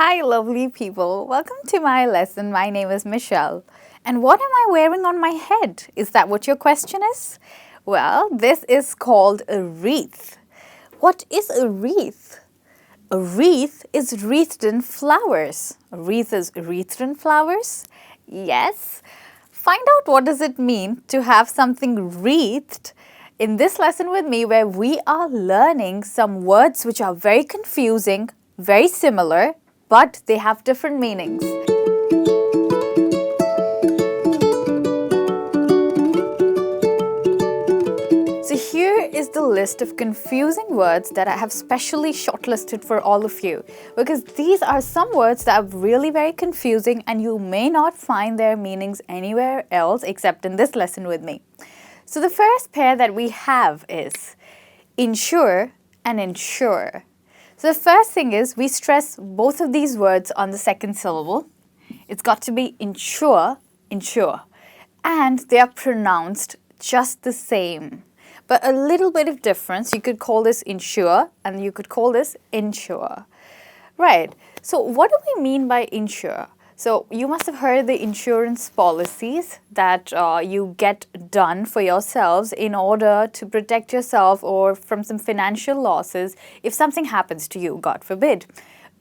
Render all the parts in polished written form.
Hi, lovely people. Welcome to my lesson. My name is Michelle. And what am I wearing on my head? Is that what your question is? Well, this is called a wreath. What is a wreath? A wreath is wreathed in flowers. A wreath is wreathed in flowers? Yes. Find out what does it mean to have something wreathed in this lesson with me, where we are learning some words which are very confusing, very similar, but they have different meanings. So here is the list of confusing words that I have specially shortlisted for all of you, because these are some words that are really very confusing and you may not find their meanings anywhere else except in this lesson with me. So the first pair that we have is insure and insure. So the first thing is we stress both of these words on the second syllable. It's got to be insure, insure. And they are pronounced just the same. But a little bit of difference. You could call this insure and you could call this insure. Right. So what do we mean by insure? So you must have heard the insurance policies that you get done for yourselves in order to protect yourself or from some financial losses if something happens to you, God forbid.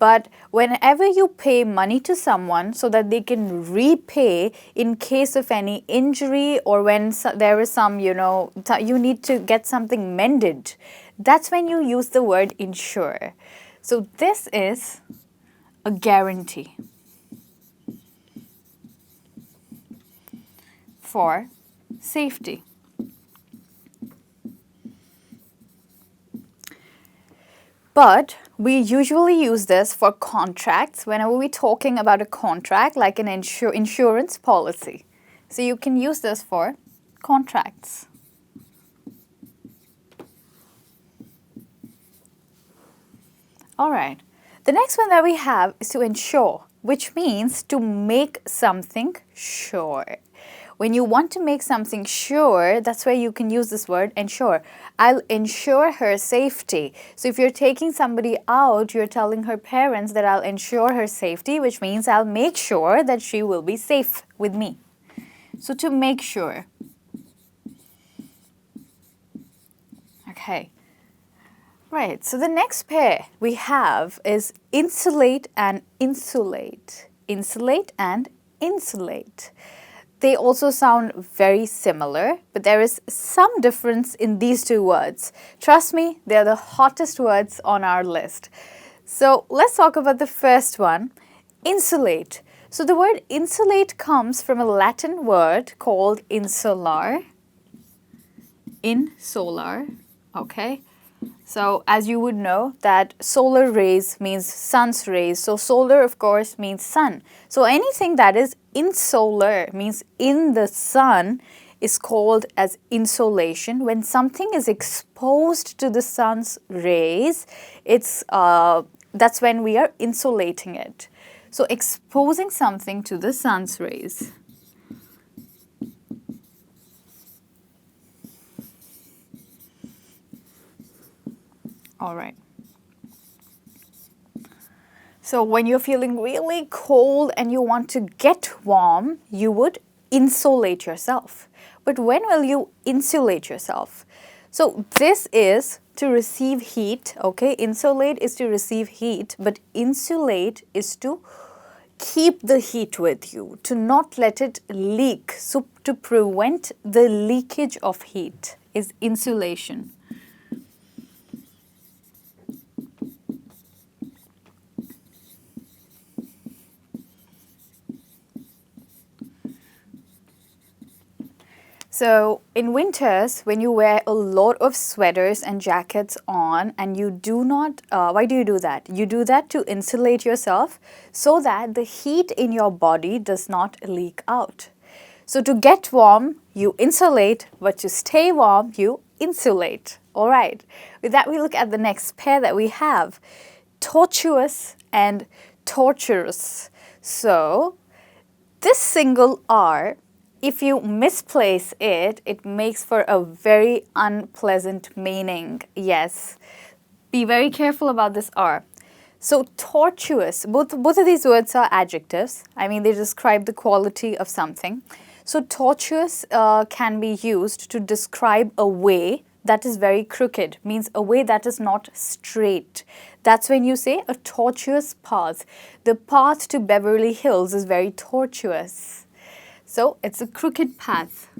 But whenever you pay money to someone so that they can repay in case of any injury or when there is some, you need to get something mended, that's when you use the word insure. So this is a guarantee for safety. But we usually use this for contracts whenever we're talking about a contract like an insurance policy. So you can use this for contracts. All right. The next one that we have is to ensure, which means to make something sure. When you want to make something sure, that's where you can use this word ensure. I'll ensure her safety. So if you're taking somebody out, you're telling her parents that I'll ensure her safety, which means I'll make sure that she will be safe with me. So to make sure. Okay. Right, so the next pair we have is insulate and insulate. Insulate and insulate. They also sound very similar, but there is some difference in these two words. Trust me, they're the hottest words on our list. So let's talk about the first one, insulate. So the word insulate comes from a Latin word called insular. Insular, okay? So as you would know that solar rays means sun's rays. So solar of course means sun. So anything that is insular means in the sun is called as insolation. When something is exposed to the sun's rays, that's when we are insulating it. So exposing something to the sun's rays. All right. So when you're feeling really cold and you want to get warm, you would insulate yourself. But when will you insulate yourself? So this is to receive heat, okay? Insulate is to receive heat, but insulate is to keep the heat with you, to not let it leak. So to prevent the leakage of heat is insulation. So in winters, when you wear a lot of sweaters and jackets on and you do not, why do you do that? You do that to insulate yourself so that the heat in your body does not leak out. So to get warm, you insulate, but to stay warm, you insulate. All right. With that, we look at the next pair that we have, tortuous and torturous. So this single R, if you misplace it, it makes for a very unpleasant meaning. Yes, be very careful about this R. So tortuous, both of these words are adjectives. I mean, they describe the quality of something. So tortuous can be used to describe a way that is very crooked, means a way that is not straight. That's when you say a tortuous path. The path to Beverly Hills is very tortuous. So it's a crooked path.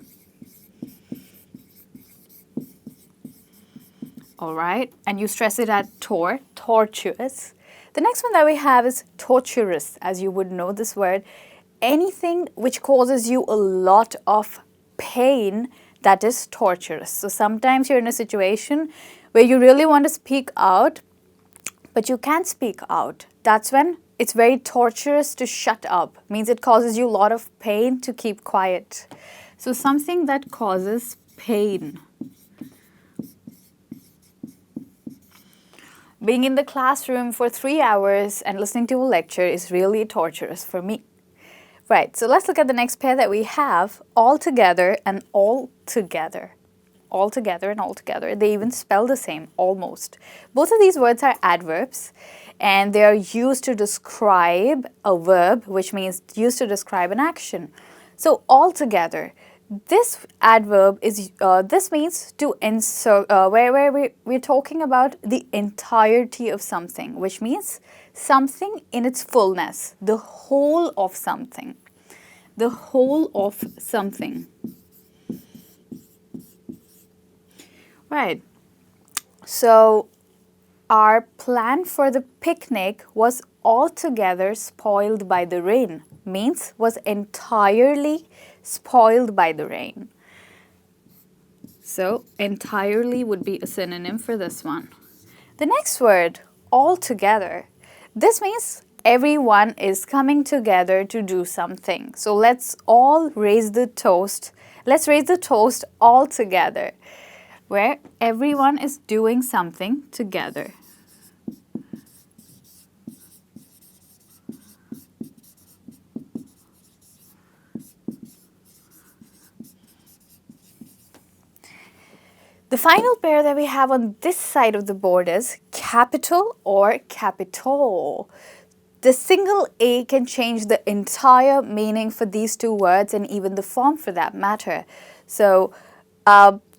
All right, and you stress it at tortuous. The next one that we have is torturous, as you would know this word. Anything which causes you a lot of pain, that is torturous. So sometimes you're in a situation where you really want to speak out, but you can't speak out. That's when it's very torturous to shut up. Means it causes you a lot of pain to keep quiet. So something that causes pain. Being in the classroom for 3 hours and listening to a lecture is really torturous for me. Right, so let's look at the next pair that we have, altogether and altogether. Altogether and altogether. They even spell the same, almost. Both of these words are adverbs, and they are used to describe a verb, which means used to describe an action. So altogether, this adverb is, this means to insert, where we're talking about the entirety of something, which means something in its fullness, the whole of something. The whole of something. Right. So our plan for the picnic was altogether spoiled by the rain. Means was entirely spoiled by the rain. So entirely would be a synonym for this one. The next word, altogether. This means everyone is coming together to do something. So let's all raise the toast. Let's raise the toast all together, where everyone is doing something together. The final pair that we have on this side of the board is capital or capital. The single A can change the entire meaning for these two words and even the form for that matter. So,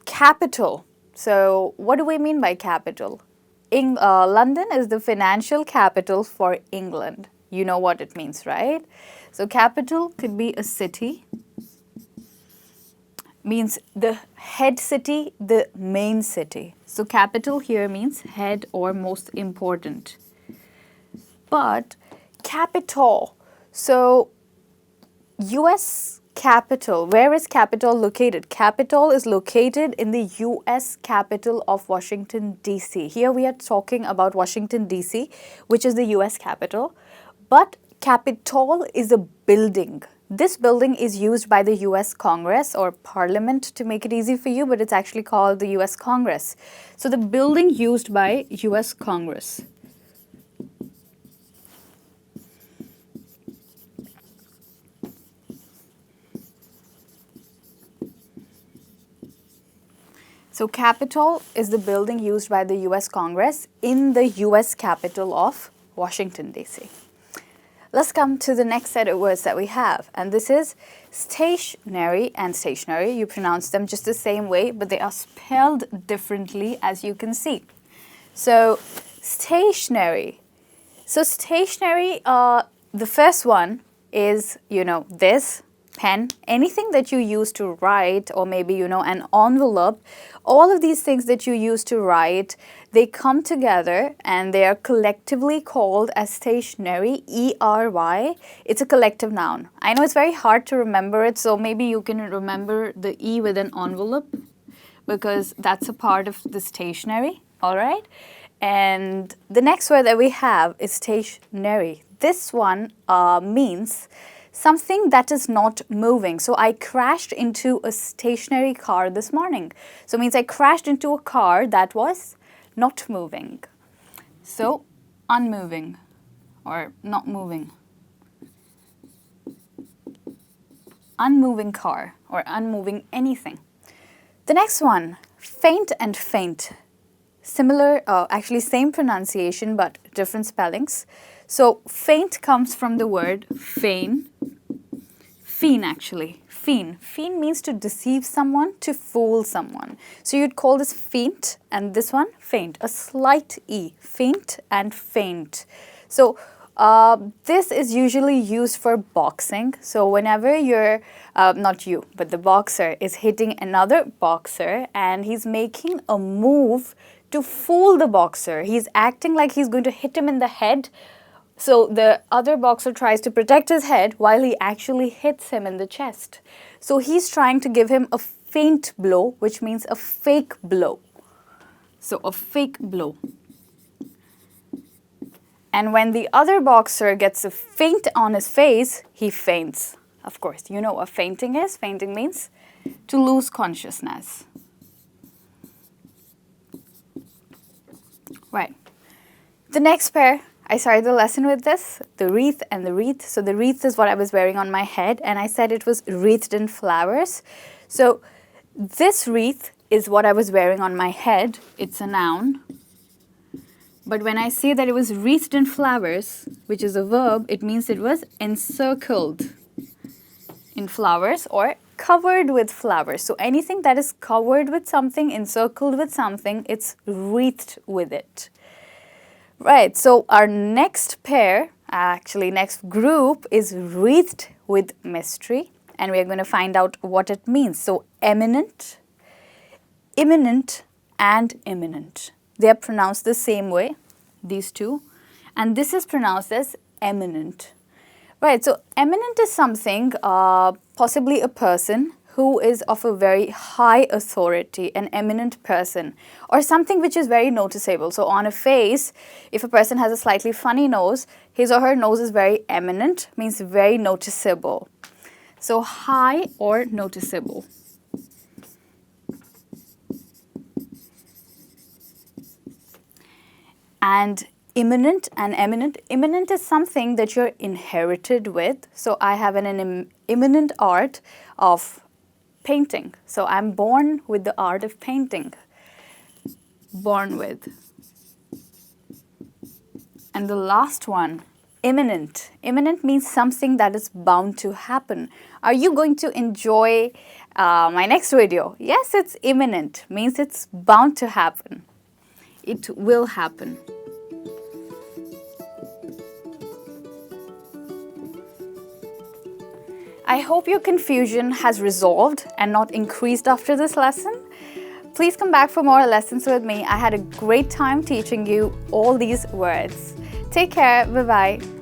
capital. So, what do we mean by capital? London is the financial capital for England. You know what it means, right? So, capital could be a city. Means the head city, the main city. So capital here means head or most important. But capital, so US capital, where is capital located? Capital is located in the US capital of Washington DC. Here we are talking about Washington DC, which is the US capital. But Capitol is a building. This building is used by the US Congress or Parliament to make it easy for you, but it's actually called the US Congress. So the building used by US Congress. So Capitol is the building used by the US Congress in the US capital of Washington DC. Let's come to the next set of words that we have, and this is stationary and stationary. You pronounce them just the same way, but they are spelled differently, as you can see. So stationary. So stationary, the first one is, this, pen, anything that you use to write, or maybe, an envelope. All of these things that you use to write, they come together and they are collectively called as stationery, E-R-Y. It's a collective noun. I know it's very hard to remember it, so maybe you can remember the E with an envelope because that's a part of the stationery, all right? And the next word that we have is stationary. This one means something that is not moving. So I crashed into a stationary car this morning. So it means I crashed into a car that was not moving. So unmoving or not moving. Unmoving car or unmoving anything. The next one, faint and faint. similar, actually same pronunciation but different spellings. So feint comes from the word feign. Feign actually. Feign. Feign means to deceive someone, to fool someone. So you'd call this feint and this one feint. A slight E. Feint and feint. So this is usually used for boxing. So whenever you're, not you, but the boxer is hitting another boxer and he's making a move to fool the boxer. He's acting like he's going to hit him in the head. So the other boxer tries to protect his head while he actually hits him in the chest. So he's trying to give him a feint blow, which means a fake blow. So a fake blow. And when the other boxer gets a feint on his face, he faints. Of course, you know what fainting is. Fainting means to lose consciousness. Right. The next pair, I started the lesson with this, the wreath and the wreath. So the wreath is what I was wearing on my head, and I said it was wreathed in flowers. So this wreath is what I was wearing on my head. It's a noun. But when I say that it was wreathed in flowers, which is a verb, it means it was encircled in flowers or covered with flowers. So anything that is covered with something, encircled with something, it's wreathed with it. Right, so our next pair, actually next group, is wreathed with mystery. And we're going to find out what it means. So eminent, imminent, and imminent. They are pronounced the same way, these two. And this is pronounced as eminent. Right, so eminent is something, possibly a person who is of a very high authority, an eminent person, or something which is very noticeable. So on a face, if a person has a slightly funny nose, his or her nose is very eminent, means very noticeable. So high or noticeable. And imminent and eminent. Imminent is something that you're inherited with. So I have an imminent art of painting. So I'm born with the art of painting. Born with. And the last one, imminent. Imminent means something that is bound to happen. Are you going to enjoy my next video? Yes, it's imminent. Means it's bound to happen. It will happen. I hope your confusion has resolved and not increased after this lesson. Please come back for more lessons with me. I had a great time teaching you all these words. Take care. Bye-bye.